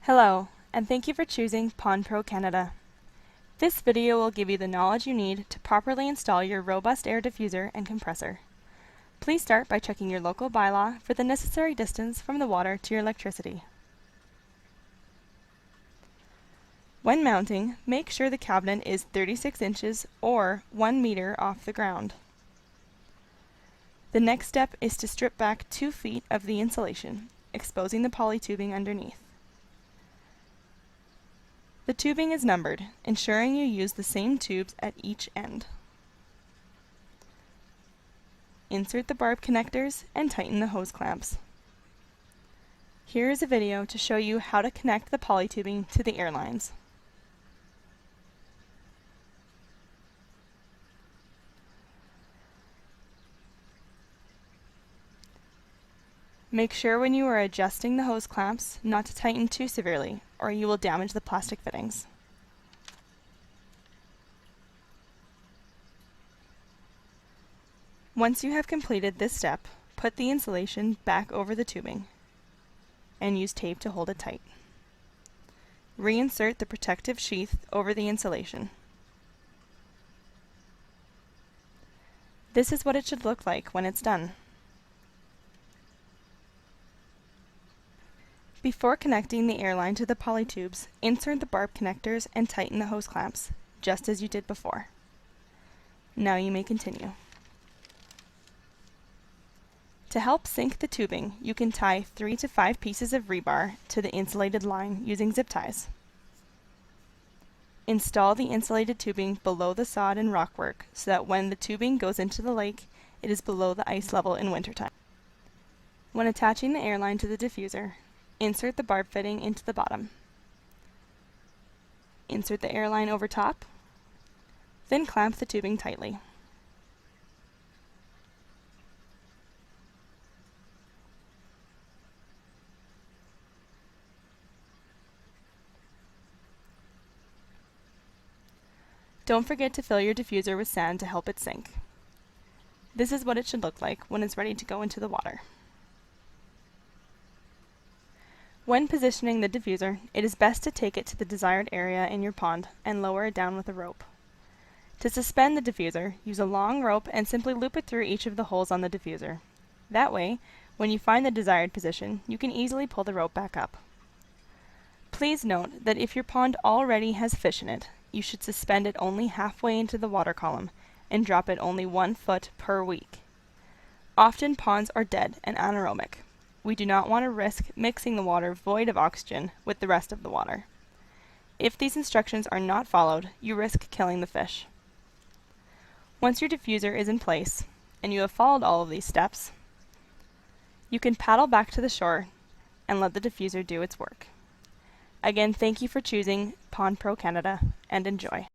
Hello, and thank you for choosing Pond Pro Canada. This video will give you the knowledge you need to properly install your robust air diffuser and compressor. Please start by checking your local bylaw for the necessary distance from the water to your electricity. When mounting, make sure the cabinet is 36 inches or 1 meter off the ground. The next step is to strip back 2 feet of the insulation, exposing the poly tubing underneath. The tubing is numbered, ensuring you use the same tubes at each end. Insert the barb connectors and tighten the hose clamps. Here is a video to show you how to connect the poly tubing to the air lines. Make sure when you are adjusting the hose clamps not to tighten too severely, or you will damage the plastic fittings. Once you have completed this step, put the insulation back over the tubing and use tape to hold it tight. Reinsert the protective sheath over the insulation. This is what it should look like when it's done. Before connecting the air line to the poly tubes, insert the barb connectors and tighten the hose clamps, just as you did before. Now you may continue. To help sink the tubing, you can tie 3 to 5 pieces of rebar to the insulated line using zip ties. Install the insulated tubing below the sod and rockwork so that when the tubing goes into the lake, it is below the ice level in wintertime. When attaching the air line to the diffuser, insert the barb fitting into the bottom. Insert the air line over top, then clamp the tubing tightly. Don't forget to fill your diffuser with sand to help it sink. This is what it should look like when it's ready to go into the water. When positioning the diffuser, it is best to take it to the desired area in your pond and lower it down with a rope. To suspend the diffuser, use a long rope and simply loop it through each of the holes on the diffuser. That way, when you find the desired position, you can easily pull the rope back up. Please note that if your pond already has fish in it, you should suspend it only halfway into the water column and drop it only 1 foot per week. Often ponds are dead and anaerobic. We do not want to risk mixing the water void of oxygen with the rest of the water. If these instructions are not followed, you risk killing the fish. Once your diffuser is in place, and you have followed all of these steps, you can paddle back to the shore and let the diffuser do its work. Again, thank you for choosing Pond Pro Canada, and enjoy.